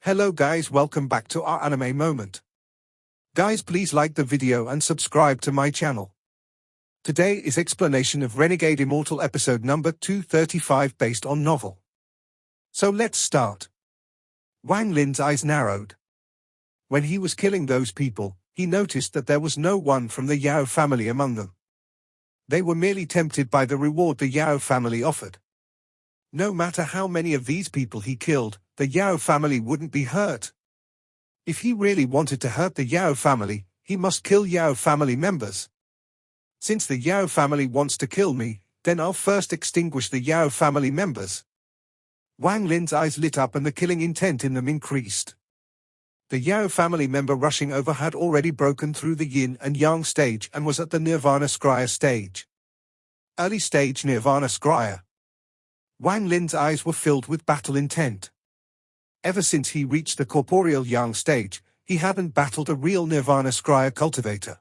Hello guys, welcome back to our anime moment. Guys, please like the video and subscribe to my channel. Today is explanation of Renegade Immortal episode number 235 based on novel. So let's start. Wang Lin's eyes narrowed. When he was killing those people, he noticed that there was no one from the Yao family among them. They were merely tempted by the reward the Yao family offered. No matter how many of these people he killed, the Yao family wouldn't be hurt. If he really wanted to hurt the Yao family, he must kill Yao family members. Since the Yao family wants to kill me, then I'll first extinguish the Yao family members. Wang Lin's eyes lit up and the killing intent in them increased. The Yao family member rushing over had already broken through the yin and yang stage and was at the Nirvana Scryer stage. Early stage Nirvana Scryer. Wang Lin's eyes were filled with battle intent. Ever since he reached the corporeal yang stage, he hadn't battled a real Nirvana Scryer cultivator.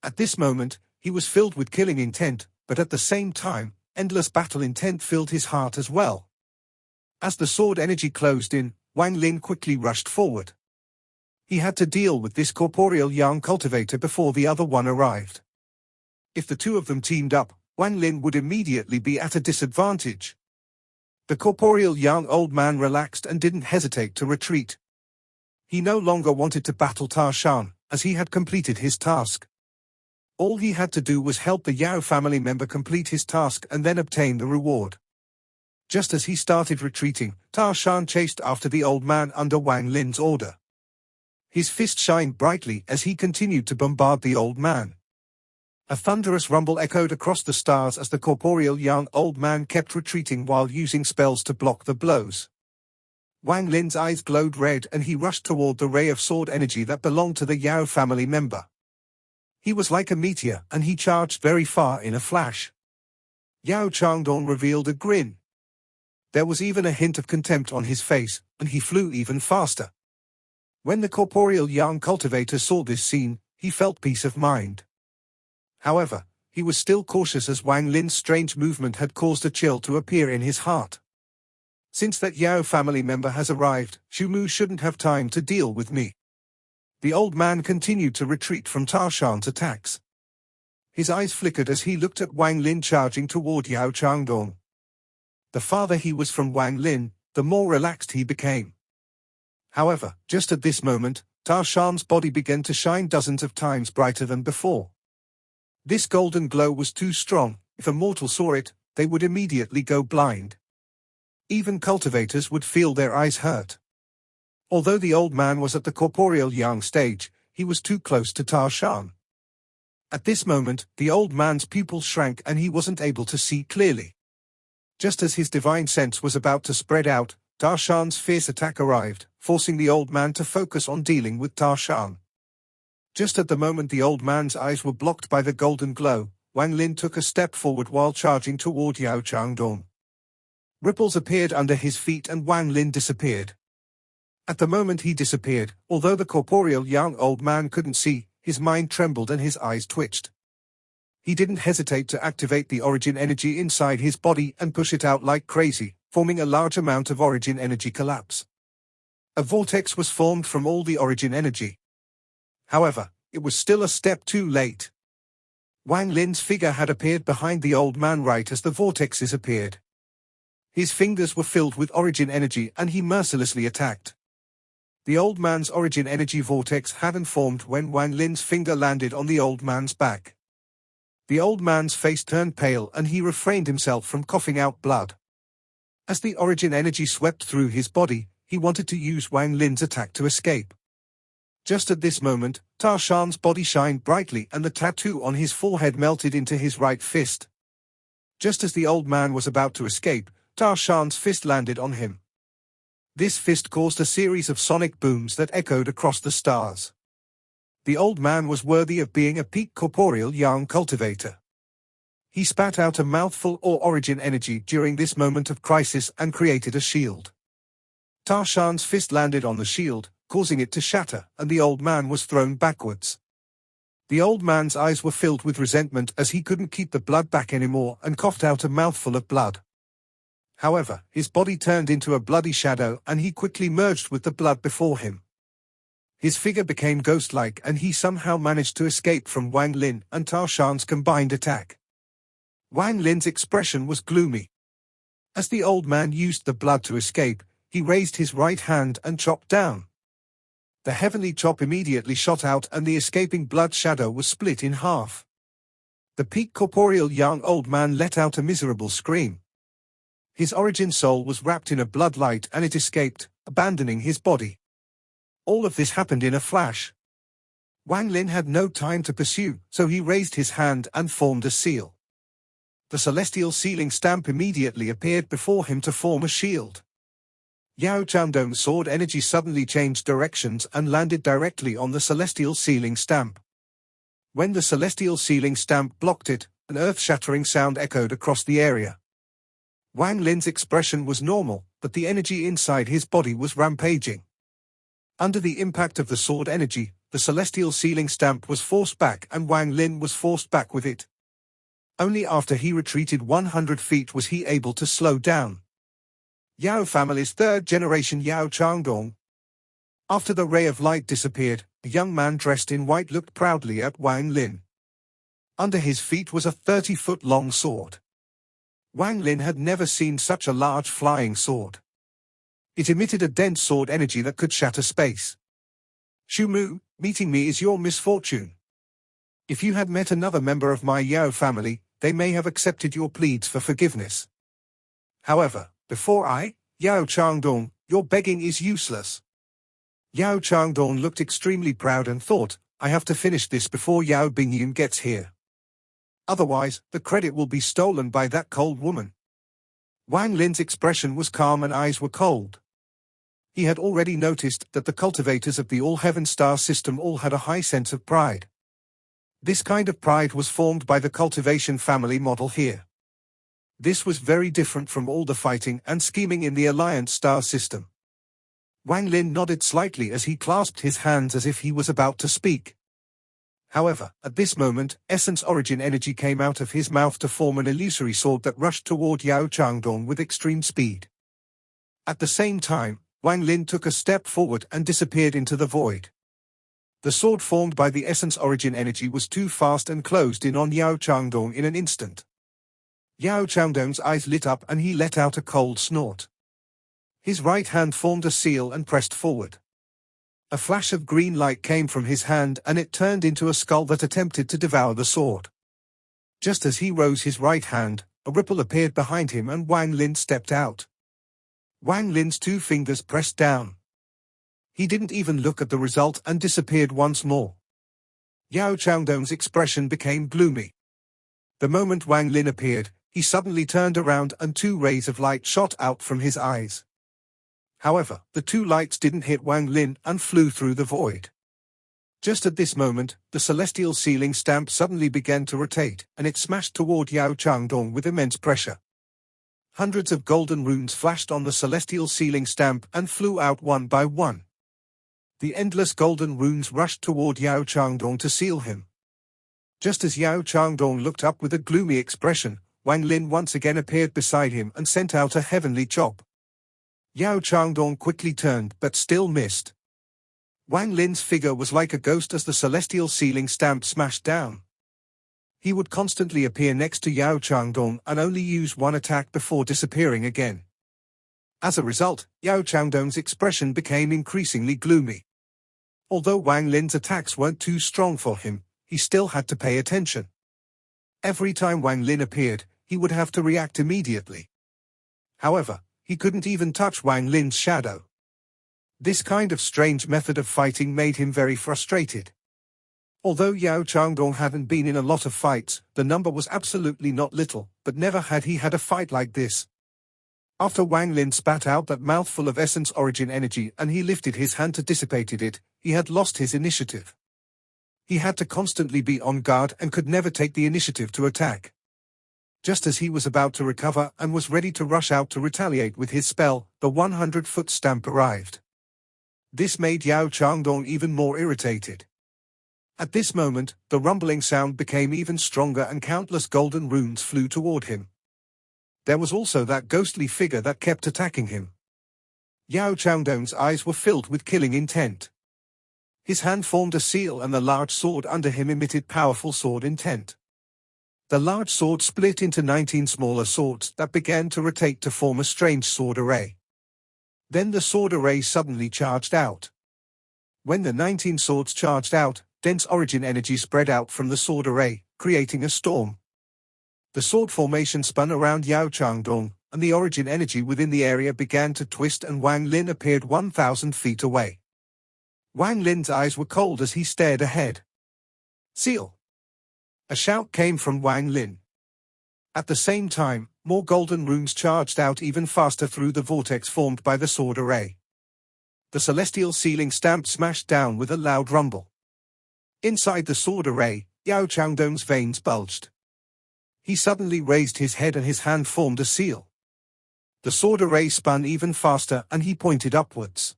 At this moment, he was filled with killing intent, but at the same time, endless battle intent filled his heart as well. As the sword energy closed in, Wang Lin quickly rushed forward. He had to deal with this corporeal yang cultivator before the other one arrived. If the two of them teamed up, Wang Lin would immediately be at a disadvantage. The corporeal young old man relaxed and didn't hesitate to retreat. He no longer wanted to battle Tarshan, as he had completed his task. All he had to do was help the Yao family member complete his task and then obtain the reward. Just as he started retreating, Tarshan chased after the old man under Wang Lin's order. His fist shined brightly as he continued to bombard the old man. A thunderous rumble echoed across the stars as the corporeal young old man kept retreating while using spells to block the blows. Wang Lin's eyes glowed red and he rushed toward the ray of sword energy that belonged to the Yao family member. He was like a meteor and he charged very far in a flash. Yao Chong Dong revealed a grin. There was even a hint of contempt on his face, and he flew even faster. When the corporeal young cultivator saw this scene, he felt peace of mind. However, he was still cautious as Wang Lin's strange movement had caused a chill to appear in his heart. Since that Yao family member has arrived, Shumu shouldn't have time to deal with me. The old man continued to retreat from Tarshan's attacks. His eyes flickered as he looked at Wang Lin charging toward Yao Chong Dong. The farther he was from Wang Lin, the more relaxed he became. However, just at this moment, Tarshan's body began to shine dozens of times brighter than before. This golden glow was too strong. If a mortal saw it, they would immediately go blind. Even cultivators would feel their eyes hurt. Although the old man was at the corporeal yang stage, he was too close to Tarshan. At this moment, the old man's pupils shrank and he wasn't able to see clearly. Just as his divine sense was about to spread out, Tarshan's fierce attack arrived, forcing the old man to focus on dealing with Tarshan. Just at the moment the old man's eyes were blocked by the golden glow, Wang Lin took a step forward while charging toward Yao Chong Dong. Ripples appeared under his feet and Wang Lin disappeared. At the moment he disappeared, although the corporeal young old man couldn't see, his mind trembled and his eyes twitched. He didn't hesitate to activate the origin energy inside his body and push it out like crazy, forming a large amount of origin energy collapse. A vortex was formed from all the origin energy. However, it was still a step too late. Wang Lin's figure had appeared behind the old man right as the vortexes appeared. His fingers were filled with origin energy and he mercilessly attacked. The old man's origin energy vortex hadn't formed when Wang Lin's finger landed on the old man's back. The old man's face turned pale and he refrained himself from coughing out blood. As the origin energy swept through his body, he wanted to use Wang Lin's attack to escape. Just at this moment, Tarshan's body shined brightly and the tattoo on his forehead melted into his right fist. Just as the old man was about to escape, Tarshan's fist landed on him. This fist caused a series of sonic booms that echoed across the stars. The old man was worthy of being a peak corporeal young cultivator. He spat out a mouthful of origin energy during this moment of crisis and created a shield. Tarshan's fist landed on the shield, causing it to shatter, and the old man was thrown backwards. The old man's eyes were filled with resentment as he couldn't keep the blood back anymore and coughed out a mouthful of blood. However, his body turned into a bloody shadow and he quickly merged with the blood before him. His figure became ghost-like and he somehow managed to escape from Wang Lin and Tarshan's combined attack. Wang Lin's expression was gloomy. As the old man used the blood to escape, he raised his right hand and chopped down. The heavenly chop immediately shot out and the escaping blood shadow was split in half. The peak corporeal young old man let out a miserable scream. His origin soul was wrapped in a blood light and it escaped, abandoning his body. All of this happened in a flash. Wang Lin had no time to pursue, so he raised his hand and formed a seal. The celestial sealing stamp immediately appeared before him to form a shield. Yao Chong Dong's sword energy suddenly changed directions and landed directly on the celestial sealing stamp. When the celestial sealing stamp blocked it, an earth-shattering sound echoed across the area. Wang Lin's expression was normal, but the energy inside his body was rampaging. Under the impact of the sword energy, the celestial sealing stamp was forced back and Wang Lin was forced back with it. Only after he retreated 100 feet was he able to slow down. Yao family's third generation Yao Chong Dong. After the ray of light disappeared, a young man dressed in white looked proudly at Wang Lin. Under his feet was a 30-foot-long sword. Wang Lin had never seen such a large flying sword. It emitted a dense sword energy that could shatter space. Shu Mu, meeting me is your misfortune. If you had met another member of my Yao family, they may have accepted your pleads for forgiveness. However, before I, Yao Chong Dong, your begging is useless. Yao Chong Dong looked extremely proud and thought, I have to finish this before Yao Bingyan gets here. Otherwise, the credit will be stolen by that cold woman. Wang Lin's expression was calm and eyes were cold. He had already noticed that the cultivators of the All-Heaven Star system all had a high sense of pride. This kind of pride was formed by the cultivation family model here. This was very different from all the fighting and scheming in the Alliance Star system. Wang Lin nodded slightly as he clasped his hands as if he was about to speak. However, at this moment, Essence Origin energy came out of his mouth to form an illusory sword that rushed toward Yao Chong Dong with extreme speed. At the same time, Wang Lin took a step forward and disappeared into the void. The sword formed by the Essence Origin energy was too fast and closed in on Yao Chong Dong in an instant. Yao Chong Dong's eyes lit up and he let out a cold snort. His right hand formed a seal and pressed forward. A flash of green light came from his hand and it turned into a skull that attempted to devour the sword. Just as he rose his right hand, a ripple appeared behind him and Wang Lin stepped out. Wang Lin's 2 fingers pressed down. He didn't even look at the result and disappeared once more. Yao Chong Dong's expression became gloomy. The moment Wang Lin appeared, he suddenly turned around and 2 rays of light shot out from his eyes. However, the 2 lights didn't hit Wang Lin and flew through the void. Just at this moment, the celestial sealing stamp suddenly began to rotate, and it smashed toward Yao Chong Dong with immense pressure. Hundreds of golden runes flashed on the celestial sealing stamp and flew out one by one. The endless golden runes rushed toward Yao Chong Dong to seal him. Just as Yao Chong Dong looked up with a gloomy expression, Wang Lin once again appeared beside him and sent out a heavenly chop. Yao Chong Dong quickly turned but still missed. Wang Lin's figure was like a ghost as the celestial sealing stamp smashed down. He would constantly appear next to Yao Chong Dong and only use one attack before disappearing again. As a result, Yao Chong Dong's expression became increasingly gloomy. Although Wang Lin's attacks weren't too strong for him, he still had to pay attention. Every time Wang Lin appeared, he would have to react immediately. However, he couldn't even touch Wang Lin's shadow. This kind of strange method of fighting made him very frustrated. Although Yao Chong Dong hadn't been in a lot of fights, the number was absolutely not little, but never had he had a fight like this. After Wang Lin spat out that mouthful of Essence Origin energy and he lifted his hand to dissipate it, he had lost his initiative. He had to constantly be on guard and could never take the initiative to attack. Just as he was about to recover and was ready to rush out to retaliate with his spell, the 100-foot stamp arrived. This made Yao Chong Dong even more irritated. At this moment, the rumbling sound became even stronger and countless golden runes flew toward him. There was also that ghostly figure that kept attacking him. Yao Chong Dong's eyes were filled with killing intent. His hand formed a seal and the large sword under him emitted powerful sword intent. The large sword split into 19 smaller swords that began to rotate to form a strange sword array. Then the sword array suddenly charged out. When the 19 swords charged out, dense origin energy spread out from the sword array, creating a storm. The sword formation spun around Yao Chong Dong, and the origin energy within the area began to twist and Wang Lin appeared 1,000 feet away. Wang Lin's eyes were cold as he stared ahead. Seal! A shout came from Wang Lin. At the same time, more golden runes charged out even faster through the vortex formed by the sword array. The celestial ceiling stamp smashed down with a loud rumble. Inside the sword array, Yao Chong Dong's veins bulged. He suddenly raised his head and his hand formed a seal. The sword array spun even faster and he pointed upwards.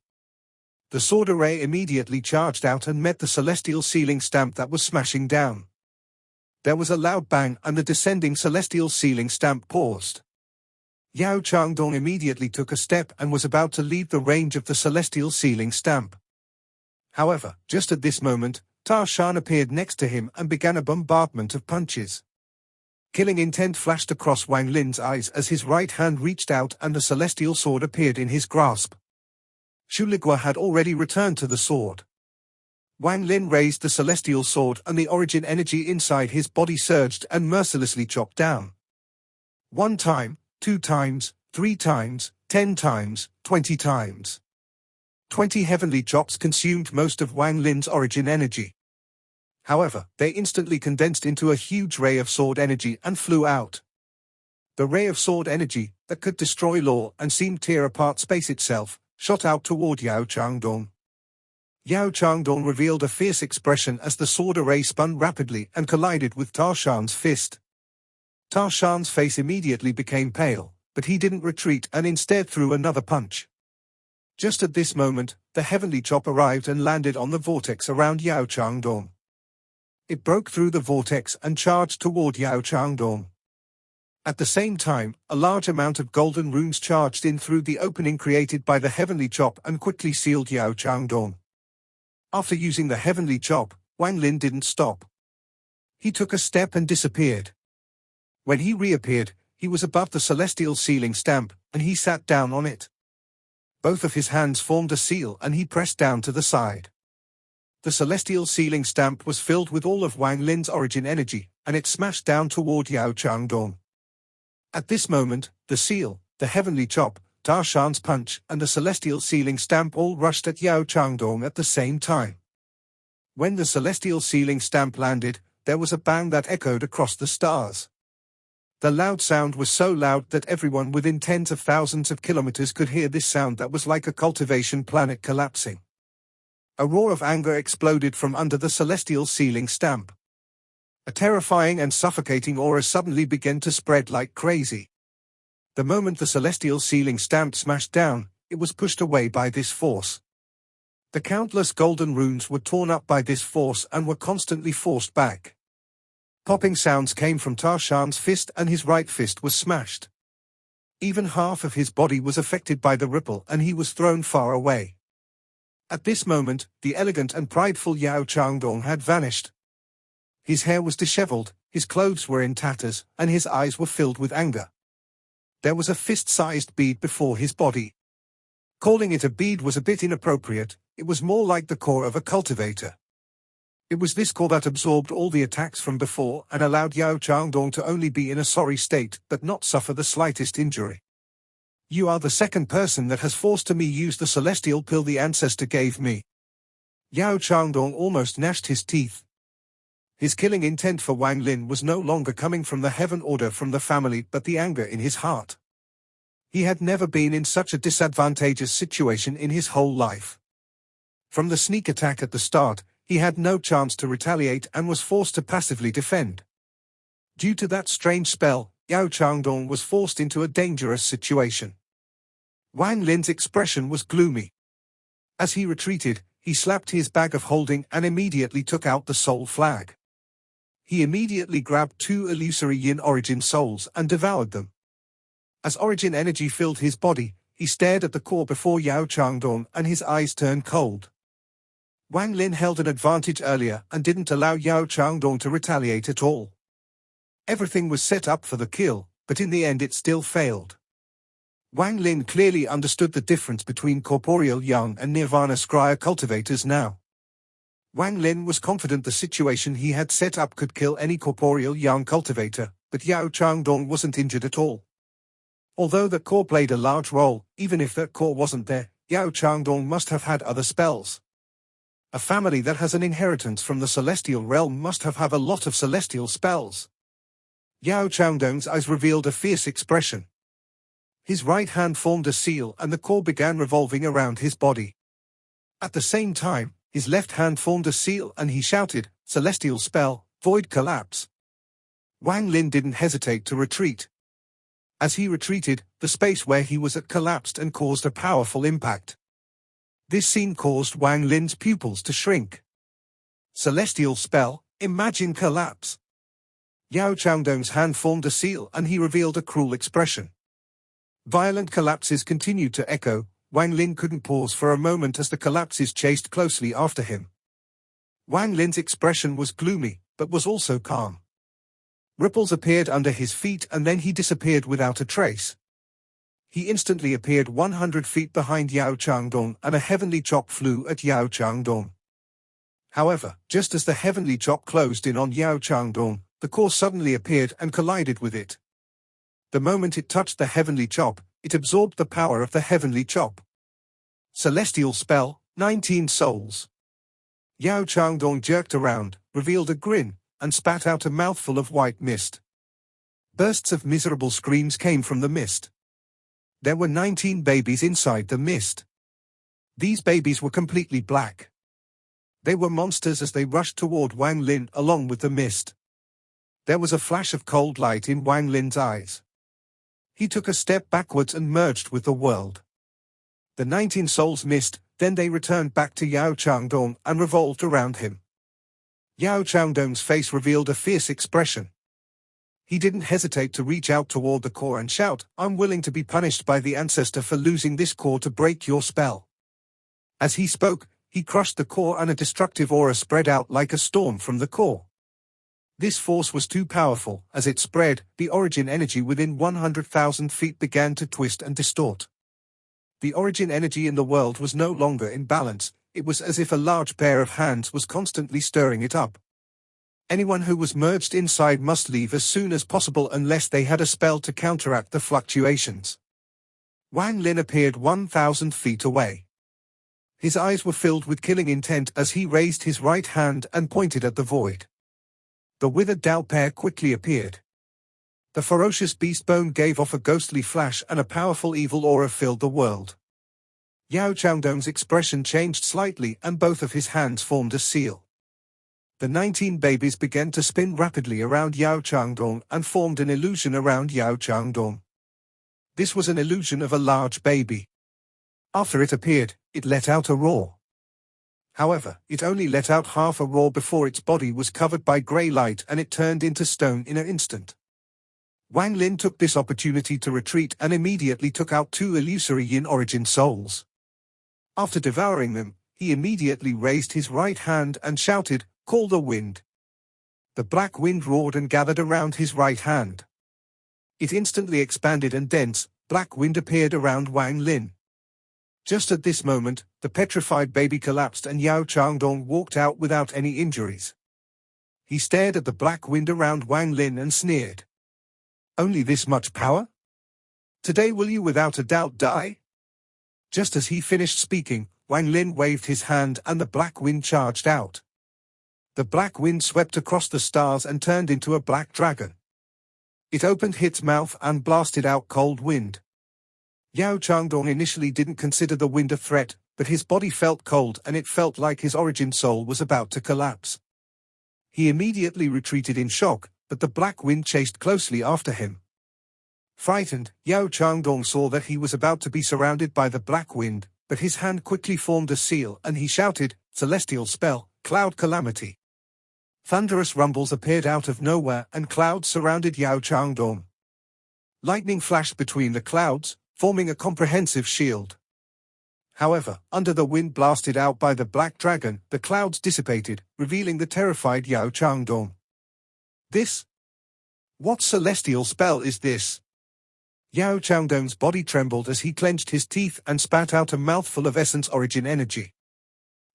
The sword array immediately charged out and met the celestial ceiling stamp that was smashing down. There was a loud bang and the descending celestial ceiling stamp paused. Yao Chong Dong immediately took a step and was about to leave the range of the celestial ceiling stamp. However, just at this moment, Ta Shan appeared next to him and began a bombardment of punches. Killing intent flashed across Wang Lin's eyes as his right hand reached out and the celestial sword appeared in his grasp. Shuligua had already returned to the sword. Wang Lin raised the celestial sword and the origin energy inside his body surged and mercilessly chopped down. 1 time, 2 times, 3 times, 10 times, 20 times. 20 heavenly chops consumed most of Wang Lin's origin energy. However, they instantly condensed into a huge ray of sword energy and flew out. The ray of sword energy, that could destroy law and seemed tear apart space itself, shot out toward Yao Chong Dong. Yao Chong Dong revealed a fierce expression as the sword array spun rapidly and collided with Ta Shan's fist. Ta Shan's face immediately became pale, but he didn't retreat and instead threw another punch. Just at this moment, the heavenly chop arrived and landed on the vortex around Yao Chong Dong. It broke through the vortex and charged toward Yao Chong Dong. At the same time, a large amount of golden runes charged in through the opening created by the heavenly chop and quickly sealed Yao Chong Dong. After using the heavenly chop, Wang Lin didn't stop. He took a step and disappeared. When he reappeared, he was above the celestial ceiling stamp, and he sat down on it. Both of his hands formed a seal and he pressed down to the side. The celestial ceiling stamp was filled with all of Wang Lin's origin energy, and it smashed down toward Yao Chong Dong. At this moment, the seal, the heavenly chop, Ta Shan's punch, and the celestial ceiling stamp all rushed at Yao Chong Dong at the same time. When the celestial ceiling stamp landed, there was a bang that echoed across the stars. The loud sound was so loud that everyone within tens of thousands of kilometers could hear this sound that was like a cultivation planet collapsing. A roar of anger exploded from under the celestial ceiling stamp. A terrifying and suffocating aura suddenly began to spread like crazy. The moment the celestial ceiling stamp smashed down, it was pushed away by this force. The countless golden runes were torn up by this force and were constantly forced back. Popping sounds came from Ta Shan's fist and his right fist was smashed. Even half of his body was affected by the ripple and he was thrown far away. At this moment, the elegant and prideful Yao Chong Dong had vanished. His hair was disheveled, his clothes were in tatters, and his eyes were filled with anger. There was a fist-sized bead before his body. Calling it a bead was a bit inappropriate, it was more like the core of a cultivator. It was this core that absorbed all the attacks from before and allowed Yao Chong Dong to only be in a sorry state but not suffer the slightest injury. You are the second person that has forced me use the celestial pill the ancestor gave me. Yao Chong Dong almost gnashed his teeth. His killing intent for Wang Lin was no longer coming from the heaven order from the family but the anger in his heart. He had never been in such a disadvantageous situation in his whole life. From the sneak attack at the start, he had no chance to retaliate and was forced to passively defend. Due to that strange spell, Yao Chong Dong was forced into a dangerous situation. Wang Lin's expression was gloomy. As he retreated, he slapped his bag of holding and immediately took out the soul flag. He immediately grabbed 2 illusory yin origin souls and devoured them. As origin energy filled his body, he stared at the core before Yao Chong Dong and his eyes turned cold. Wang Lin held an advantage earlier and didn't allow Yao Chong Dong to retaliate at all. Everything was set up for the kill, but in the end it still failed. Wang Lin clearly understood the difference between corporeal young and nirvana scryer cultivators now. Wang Lin was confident the situation he had set up could kill any corporeal young cultivator, but Yao Chong Dong wasn't injured at all. Although the core played a large role, even if that core wasn't there, Yao Chong Dong must have had other spells. A family that has an inheritance from the celestial realm must have a lot of celestial spells. Yao Chong Dong's eyes revealed a fierce expression. His right hand formed a seal and the core began revolving around his body. At the same time, his left hand formed a seal and he shouted, "Celestial spell, void collapse." Wang Lin didn't hesitate to retreat. As he retreated, the space where he was at collapsed and caused a powerful impact. This scene caused Wang Lin's pupils to shrink. Celestial spell, imagine collapse. Yao Chong Dong's hand formed a seal and he revealed a cruel expression. Violent collapses continued to echo. Wang Lin couldn't pause for a moment as the collapses chased closely after him. Wang Lin's expression was gloomy, but was also calm. Ripples appeared under his feet and then he disappeared without a trace. He instantly appeared 100 feet behind Yao Chong Dong and a heavenly chop flew at Yao Chong Dong. However, just as the heavenly chop closed in on Yao Chong Dong, the core suddenly appeared and collided with it. The moment it touched the heavenly chop, it absorbed the power of the heavenly chop. Celestial spell, 19 souls. Yao Chong Dong jerked around, revealed a grin, and spat out a mouthful of white mist. Bursts of miserable screams came from the mist. There were 19 babies inside the mist. These babies were completely black. They were monsters as they rushed toward Wang Lin along with the mist. There was a flash of cold light in Wang Lin's eyes. He took a step backwards and merged with the world. The 19 souls missed, then they returned back to Yao Chong Dong and revolved around him. Yao Chong Dong's face revealed a fierce expression. He didn't hesitate to reach out toward the core and shout, "I'm willing to be punished by the ancestor for losing this core to break your spell." As he spoke, he crushed the core and a destructive aura spread out like a storm from the core. This force was too powerful. As it spread, the origin energy within 100,000 feet began to twist and distort. The origin energy in the world was no longer in balance. It was as if a large pair of hands was constantly stirring it up. Anyone who was merged inside must leave as soon as possible unless they had a spell to counteract the fluctuations. Wang Lin appeared 1,000 feet away. His eyes were filled with killing intent as he raised his right hand and pointed at the void. The withered Dao pair quickly appeared. The ferocious beast bone gave off a ghostly flash and a powerful evil aura filled the world. Yao Chong Dong's expression changed slightly and both of his hands formed a seal. The 19 babies began to spin rapidly around Yao Chong Dong and formed an illusion around Yao Chong Dong. This was an illusion of a large baby. After it appeared, it let out a roar. However, it only let out half a roar before its body was covered by grey light and it turned into stone in an instant. Wang Lin took this opportunity to retreat and immediately took out 2 illusory yin origin souls. After devouring them, he immediately raised his right hand and shouted, "Call the wind." The black wind roared and gathered around his right hand. It instantly expanded and dense, black wind appeared around Wang Lin. Just at this moment, the petrified baby collapsed and Yao Chong Dong walked out without any injuries. He stared at the black wind around Wang Lin and sneered. "Only this much power? Today will you without a doubt die?" Just as he finished speaking, Wang Lin waved his hand and the black wind charged out. The black wind swept across the stars and turned into a black dragon. It opened its mouth and blasted out cold wind. Yao Chong Dong initially didn't consider the wind a threat, but his body felt cold and it felt like his origin soul was about to collapse. He immediately retreated in shock, but the black wind chased closely after him. Frightened, Yao Chong Dong saw that he was about to be surrounded by the black wind, but his hand quickly formed a seal and he shouted, "Celestial spell, cloud calamity." Thunderous rumbles appeared out of nowhere and clouds surrounded Yao Chong Dong. Lightning flashed between the clouds, forming a comprehensive shield. However, under the wind blasted out by the black dragon, the clouds dissipated, revealing the terrified Yao Chong Dong. What celestial spell is this? Yao Chong Dong's body trembled as he clenched his teeth and spat out a mouthful of essence origin energy.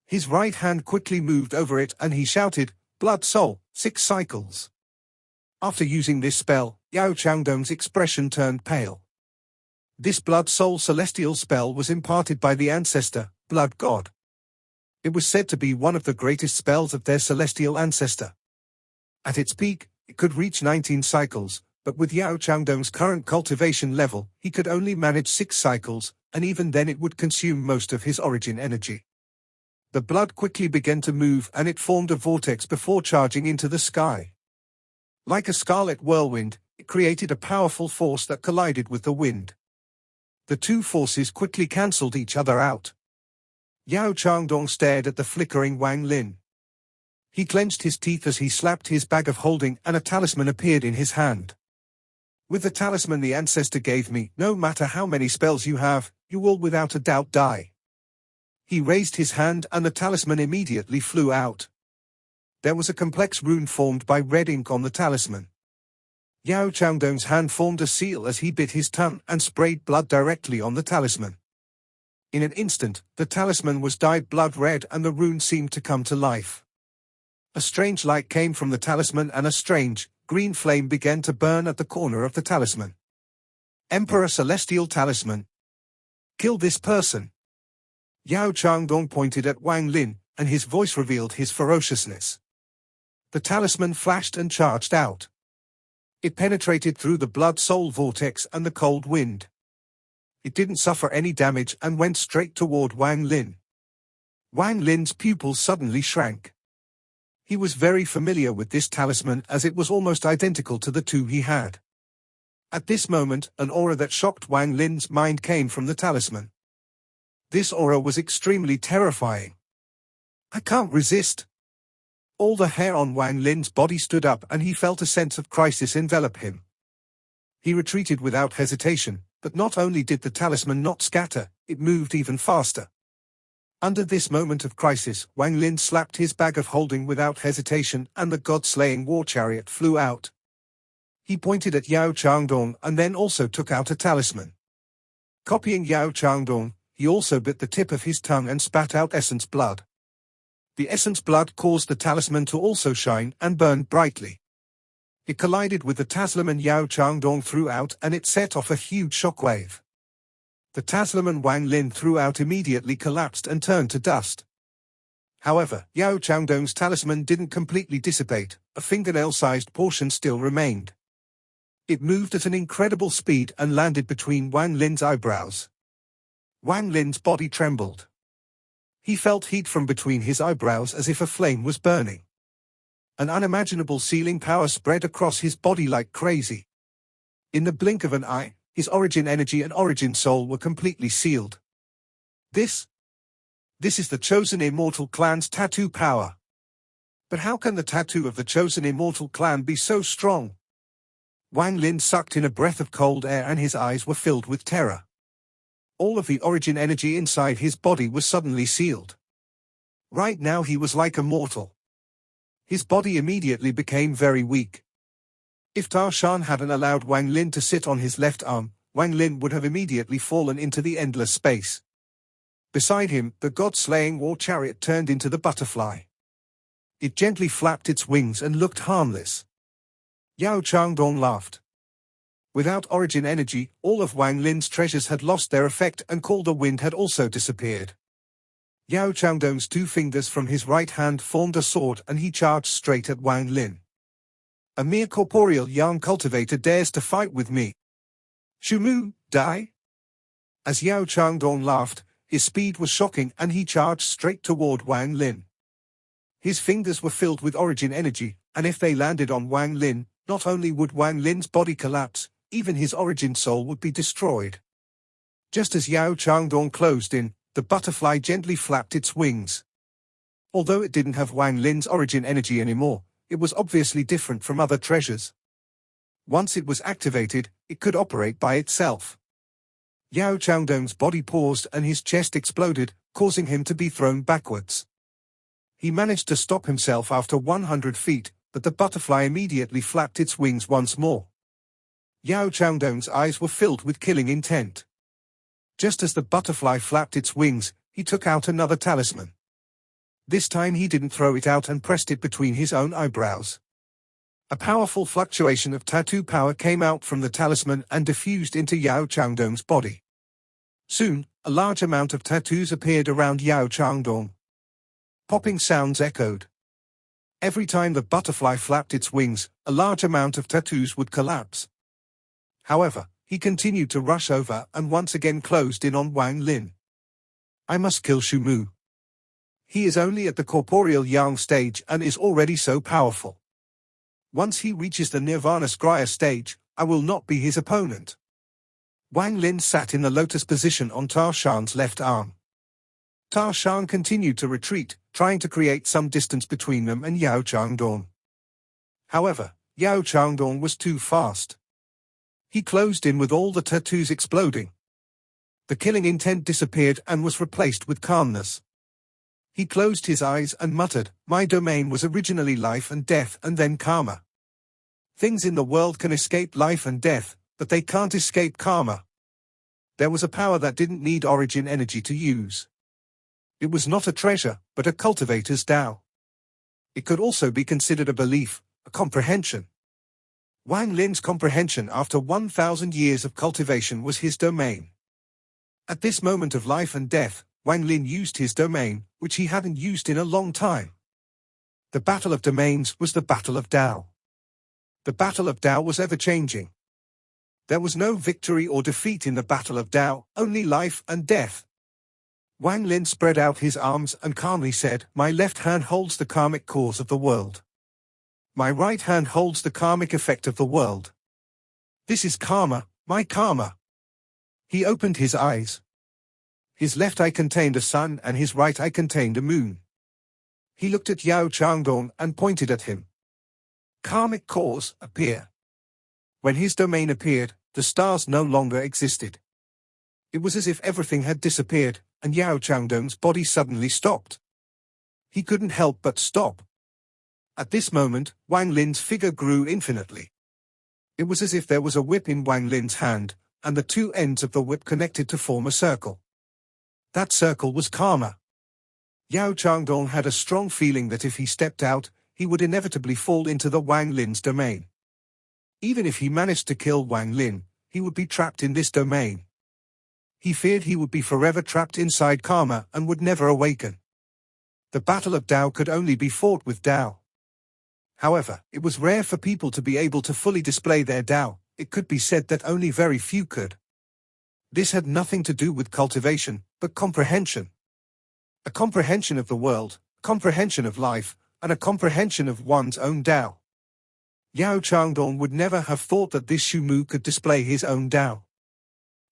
His right hand quickly moved over it and he shouted, "Blood Soul, 6 cycles." After using this spell, Yao Chong Dong's expression turned pale. This Blood Soul celestial spell was imparted by the ancestor, Blood God. It was said to be one of the greatest spells of their celestial ancestor. At its peak, it could reach 19 cycles, but with Yao Chong Dong's current cultivation level, he could only manage 6 cycles, and even then it would consume most of his origin energy. The blood quickly began to move and it formed a vortex before charging into the sky. Like a scarlet whirlwind, it created a powerful force that collided with the wind. The two forces quickly cancelled each other out. Yao Chong Dong stared at the flickering Wang Lin. He clenched his teeth as he slapped his bag of holding and a talisman appeared in his hand. "With the talisman the ancestor gave me, no matter how many spells you have, you will without a doubt die." He raised his hand and the talisman immediately flew out. There was a complex rune formed by red ink on the talisman. Yao Chong Dong's hand formed a seal as he bit his tongue and sprayed blood directly on the talisman. In an instant, the talisman was dyed blood red and the rune seemed to come to life. A strange light came from the talisman and a strange, green flame began to burn at the corner of the talisman. "Emperor Celestial Talisman. Kill this person." Yao Chong Dong pointed at Wang Lin, and his voice revealed his ferociousness. The talisman flashed and charged out. It penetrated through the blood soul vortex and the cold wind. It didn't suffer any damage and went straight toward Wang Lin. Wang Lin's pupils suddenly shrank. He was very familiar with this talisman as it was almost identical to the two he had. At this moment, an aura that shocked Wang Lin's mind came from the talisman. This aura was extremely terrifying. "I can't resist." All the hair on Wang Lin's body stood up and he felt a sense of crisis envelop him. He retreated without hesitation, but not only did the talisman not scatter, it moved even faster. Under this moment of crisis, Wang Lin slapped his bag of holding without hesitation and the god-slaying war chariot flew out. He pointed at Yao Chong Dong and then also took out a talisman. Copying Yao Chong Dong, he also bit the tip of his tongue and spat out essence blood. The essence blood caused the talisman to also shine and burn brightly. It collided with the talisman Yao Chong Dong threw out and it set off a huge shockwave. The talisman Wang Lin threw out immediately collapsed and turned to dust. However, Yao Chong Dong's talisman didn't completely dissipate, a fingernail-sized portion still remained. It moved at an incredible speed and landed between Wang Lin's eyebrows. Wang Lin's body trembled. He felt heat from between his eyebrows as if a flame was burning. An unimaginable sealing power spread across his body like crazy. In the blink of an eye, his origin energy and origin soul were completely sealed. This is the Chosen Immortal Clan's tattoo power. But how can the tattoo of the Chosen Immortal Clan be so strong? Wang Lin sucked in a breath of cold air and his eyes were filled with terror. All of the origin energy inside his body was suddenly sealed. Right now he was like a mortal. His body immediately became very weak. If Tarshan hadn't allowed Wang Lin to sit on his left arm, Wang Lin would have immediately fallen into the endless space. Beside him, the god-slaying war chariot turned into the butterfly. It gently flapped its wings and looked harmless. Yao Chong Dong laughed. Without origin energy, all of Wang Lin's treasures had lost their effect and Call the Wind had also disappeared. Yao Chong Dong's 2 fingers from his right hand formed a sword and he charged straight at Wang Lin. "A mere corporeal young cultivator dares to fight with me. Shumu, die?" As Yao Chong Dong laughed, his speed was shocking and he charged straight toward Wang Lin. His fingers were filled with origin energy, and if they landed on Wang Lin, not only would Wang Lin's body collapse, even his origin soul would be destroyed. Just as Yao Chong Dong closed in, the butterfly gently flapped its wings. Although it didn't have Wang Lin's origin energy anymore, it was obviously different from other treasures. Once it was activated, it could operate by itself. Yao Chong Dong's body paused and his chest exploded, causing him to be thrown backwards. He managed to stop himself after 100 feet, but the butterfly immediately flapped its wings once more. Yao Chong Dong's eyes were filled with killing intent. Just as the butterfly flapped its wings, he took out another talisman. This time he didn't throw it out and pressed it between his own eyebrows. A powerful fluctuation of tattoo power came out from the talisman and diffused into Yao Chong Dong's body. Soon, a large amount of tattoos appeared around Yao Chong Dong. Popping sounds echoed. Every time the butterfly flapped its wings, a large amount of tattoos would collapse. However, he continued to rush over and once again closed in on Wang Lin. I must kill Shu Mu. He is only at the corporeal yang stage and is already so powerful. Once he reaches the Nirvana Scrya stage, I will not be his opponent. Wang Lin sat in the lotus position on Ta Shan's left arm. Ta Shan continued to retreat, trying to create some distance between them and Yao Chong Dong. However, Yao Chong Dong was too fast. He closed in with all the tattoos exploding. The killing intent disappeared and was replaced with calmness. He closed his eyes and muttered, "My domain was originally life and death and then karma. Things in the world can escape life and death, but they can't escape karma." There was a power that didn't need origin energy to use. It was not a treasure, but a cultivator's Tao. It could also be considered a belief, a comprehension. Wang Lin's comprehension after 1,000 years of cultivation was his domain. At this moment of life and death, Wang Lin used his domain, which he hadn't used in a long time. The battle of domains was the battle of Tao. The battle of Tao was ever-changing. There was no victory or defeat in the battle of Tao, only life and death. Wang Lin spread out his arms and calmly said, "My left hand holds the karmic cause of the world. My right hand holds the karmic effect of the world. This is karma, my karma." He opened his eyes. His left eye contained a sun and his right eye contained a moon. He looked at Yao Chong Dong and pointed at him. Karmic cause, appear. When his domain appeared, the stars no longer existed. It was as if everything had disappeared, and Yao Chong Dong's body suddenly stopped. He couldn't help but stop. At this moment, Wang Lin's figure grew infinitely. It was as if there was a whip in Wang Lin's hand, and the two ends of the whip connected to form a circle. That circle was karma. Yao Chong Dong had a strong feeling that if he stepped out, he would inevitably fall into the Wang Lin's domain. Even if he managed to kill Wang Lin, he would be trapped in this domain. He feared he would be forever trapped inside karma and would never awaken. The battle of Tao could only be fought with Tao. However, it was rare for people to be able to fully display their Tao. It could be said that only very few could. This had nothing to do with cultivation, but comprehension. A comprehension of the world, comprehension of life, and a comprehension of one's own Tao. Yao Chong Dong would never have thought that this Shu Mu could display his own Tao.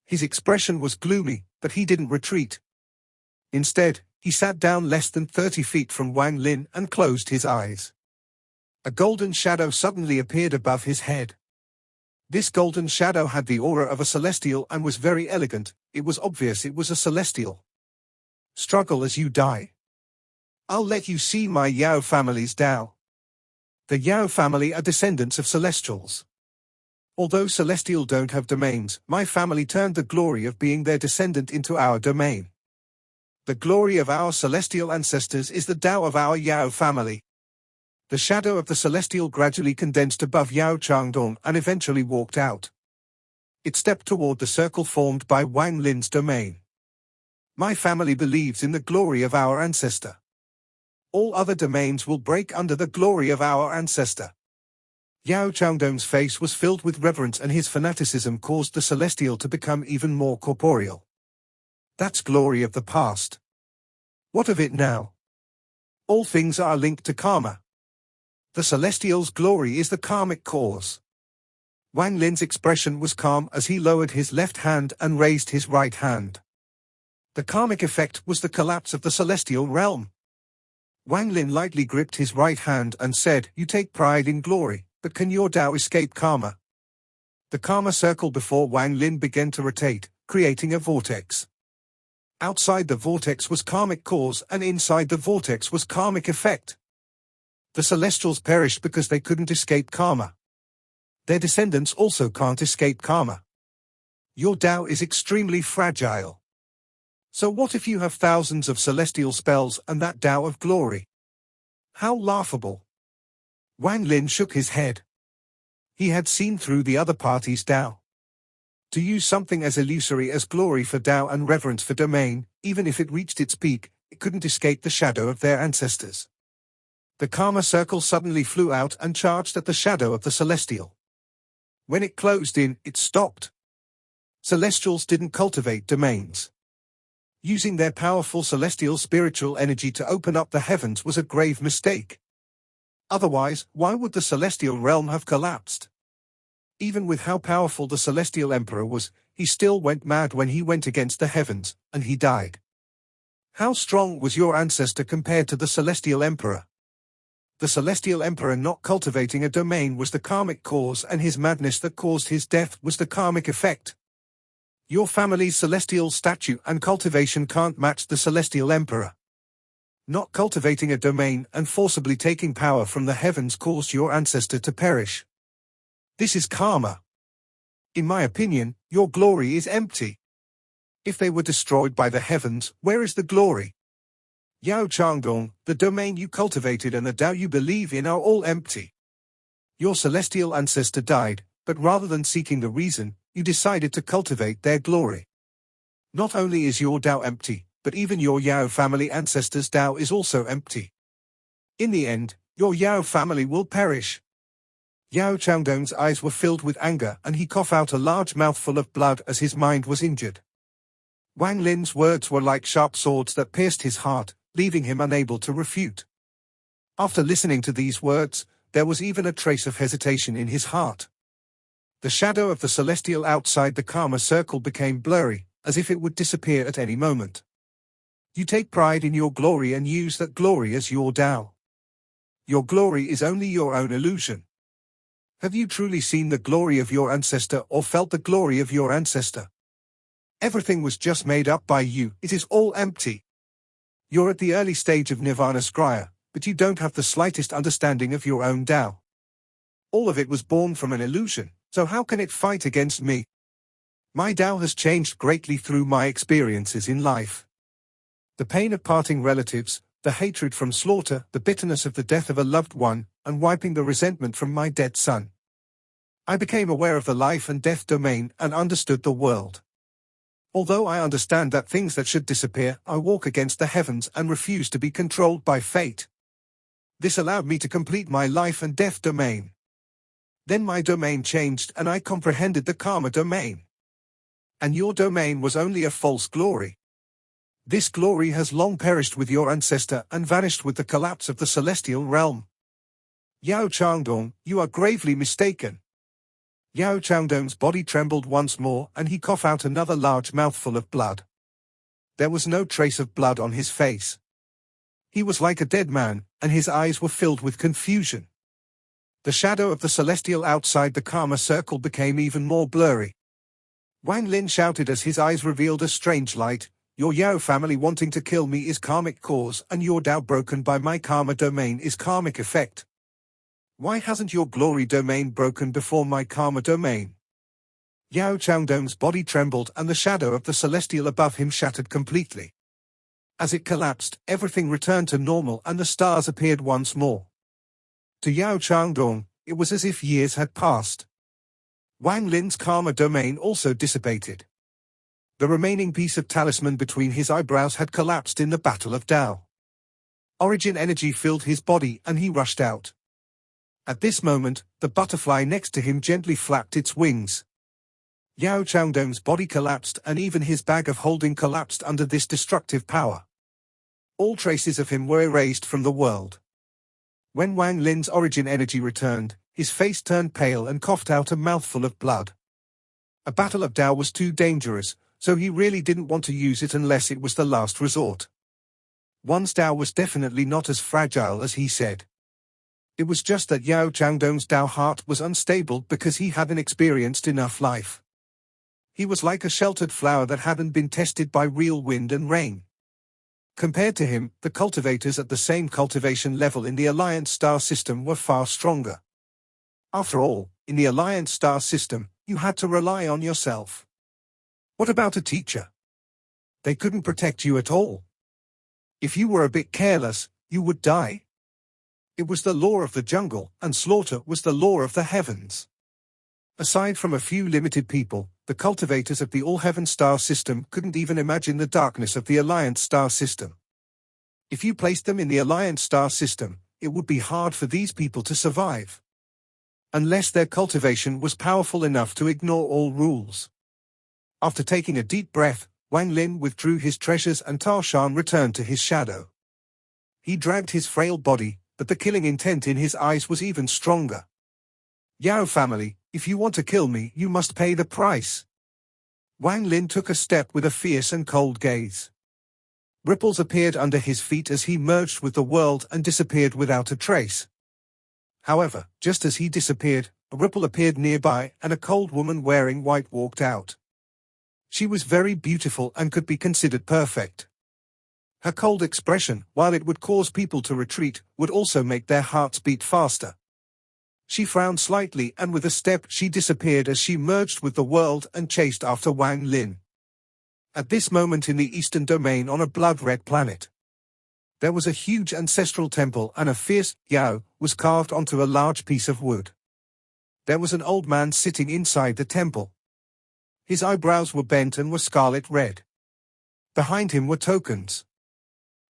His expression was gloomy, but he didn't retreat. Instead, he sat down less than 30 feet from Wang Lin and closed his eyes. A golden shadow suddenly appeared above his head. This golden shadow had the aura of a celestial and was very elegant. It was obvious it was a celestial. Struggle as you die. I'll let you see my Yao family's Tao. The Yao family are descendants of celestials. Although celestial don't have domains, my family turned the glory of being their descendant into our domain. The glory of our celestial ancestors is the Tao of our Yao family. The shadow of the celestial gradually condensed above Yao Chong Dong and eventually walked out. It stepped toward the circle formed by Wang Lin's domain. My family believes in the glory of our ancestor. All other domains will break under the glory of our ancestor. Yao Chong Dong's face was filled with reverence and his fanaticism caused the celestial to become even more corporeal. That's glory of the past. What of it now? All things are linked to karma. The celestial's glory is the karmic cause. Wang Lin's expression was calm as he lowered his left hand and raised his right hand. The karmic effect was the collapse of the celestial realm. Wang Lin lightly gripped his right hand and said, "You take pride in glory, but can your Tao escape karma?" The karma circle before Wang Lin began to rotate, creating a vortex. Outside the vortex was karmic cause and inside the vortex was karmic effect. The Celestials perished because they couldn't escape karma. Their descendants also can't escape karma. Your Tao is extremely fragile. So what if you have thousands of celestial spells and that Tao of glory? How laughable. Wang Lin shook his head. He had seen through the other party's Tao. To use something as illusory as glory for Tao and reverence for domain, even if it reached its peak, it couldn't escape the shadow of their ancestors. The karma circle suddenly flew out and charged at the shadow of the celestial. When it closed in, it stopped. Celestials didn't cultivate domains. Using their powerful celestial spiritual energy to open up the heavens was a grave mistake. Otherwise, why would the celestial realm have collapsed? Even with how powerful the celestial emperor was, he still went mad when he went against the heavens, and he died. How strong was your ancestor compared to the celestial emperor? The celestial emperor not cultivating a domain was the karmic cause, and his madness that caused his death was the karmic effect. Your family's celestial statue and cultivation can't match the celestial emperor. Not cultivating a domain and forcibly taking power from the heavens caused your ancestor to perish. This is karma. In my opinion, your glory is empty. If they were destroyed by the heavens, where is the glory? Yao Chong Dong, the domain you cultivated and the Tao you believe in are all empty. Your celestial ancestor died, but rather than seeking the reason, you decided to cultivate their glory. Not only is your Tao empty, but even your Yao family ancestors' Tao is also empty. In the end, your Yao family will perish. Yao Chong Dong's eyes were filled with anger and he coughed out a large mouthful of blood as his mind was injured. Wang Lin's words were like sharp swords that pierced his heart, leaving him unable to refute. After listening to these words, there was even a trace of hesitation in his heart. The shadow of the celestial outside the karma circle became blurry, as if it would disappear at any moment. You take pride in your glory and use that glory as your Tao. Your glory is only your own illusion. Have you truly seen the glory of your ancestor or felt the glory of your ancestor? Everything was just made up by you, it is all empty. You're at the early stage of Nirvana Skriya, but you don't have the slightest understanding of your own Tao. All of it was born from an illusion, so how can it fight against me? My Tao has changed greatly through my experiences in life. The pain of parting relatives, the hatred from slaughter, the bitterness of the death of a loved one, and wiping the resentment from my dead son. I became aware of the life and death domain and understood the world. Although I understand that things that should disappear, I walk against the heavens and refuse to be controlled by fate. This allowed me to complete my life and death domain. Then my domain changed and I comprehended the karma domain. And your domain was only a false glory. This glory has long perished with your ancestor and vanished with the collapse of the celestial realm. Yao Chong Dong, you are gravely mistaken. Yao Chong Dong's body trembled once more and he coughed out another large mouthful of blood. There was no trace of blood on his face. He was like a dead man, and his eyes were filled with confusion. The shadow of the celestial outside the karma circle became even more blurry. Wang Lin shouted as his eyes revealed a strange light, "Your Yao family wanting to kill me is karmic cause, and your Tao broken by my karma domain is karmic effect. Why hasn't your glory domain broken before my karma domain?" Yao Chong Dong's body trembled and the shadow of the celestial above him shattered completely. As it collapsed, everything returned to normal and the stars appeared once more. To Yao Chong Dong, it was as if years had passed. Wang Lin's karma domain also dissipated. The remaining piece of talisman between his eyebrows had collapsed in the battle of Tao. Origin energy filled his body and he rushed out. At this moment, the butterfly next to him gently flapped its wings. Yao Chong Dong's body collapsed and even his bag of holding collapsed under this destructive power. All traces of him were erased from the world. When Wang Lin's origin energy returned, his face turned pale and coughed out a mouthful of blood. A battle of Tao was too dangerous, so he really didn't want to use it unless it was the last resort. One's Tao was definitely not as fragile as he said. It was just that Yao Chong Dong's Dao heart was unstable because he hadn't experienced enough life. He was like a sheltered flower that hadn't been tested by real wind and rain. Compared to him, the cultivators at the same cultivation level in the Alliance star system were far stronger. After all, in the Alliance star system, you had to rely on yourself. What about a teacher? They couldn't protect you at all. If you were a bit careless, you would die. It was the law of the jungle, and slaughter was the law of the heavens. Aside from a few limited people, the cultivators of the All-Heaven star system couldn't even imagine the darkness of the Alliance star system. If you placed them in the Alliance star system, it would be hard for these people to survive. Unless their cultivation was powerful enough to ignore all rules. After taking a deep breath, Wang Lin withdrew his treasures and Tarshan returned to his shadow. He dragged his frail body, but the killing intent in his eyes was even stronger. Yao family, if you want to kill me, you must pay the price. Wang Lin took a step with a fierce and cold gaze. Ripples appeared under his feet as he merged with the world and disappeared without a trace. However, just as he disappeared, a ripple appeared nearby and a cold woman wearing white walked out. She was very beautiful and could be considered perfect. Her cold expression, while it would cause people to retreat, would also make their hearts beat faster. She frowned slightly and with a step she disappeared as she merged with the world and chased after Wang Lin. At this moment in the eastern domain on a blood-red planet, there was a huge ancestral temple and a fierce Yao was carved onto a large piece of wood. There was an old man sitting inside the temple. His eyebrows were bent and were scarlet red. Behind him were tokens.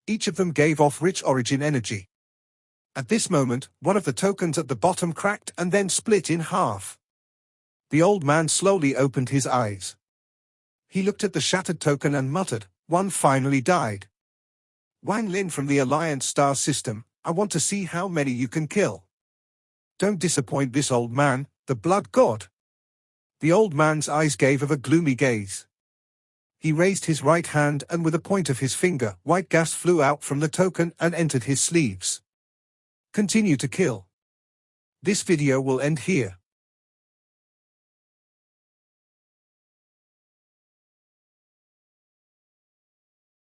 Each of them gave off rich origin energy. At this moment, one of the tokens at the bottom cracked and then split in half. The old man slowly opened his eyes. He looked at the shattered token and muttered, "One finally died. Wang Lin from the Alliance star system, I want to see how many you can kill. Don't disappoint this old man, the blood god." The old man's eyes gave of a gloomy gaze. He raised his right hand and with a point of his finger, white gas flew out from the token and entered his sleeves. Continue to kill. This video will end here.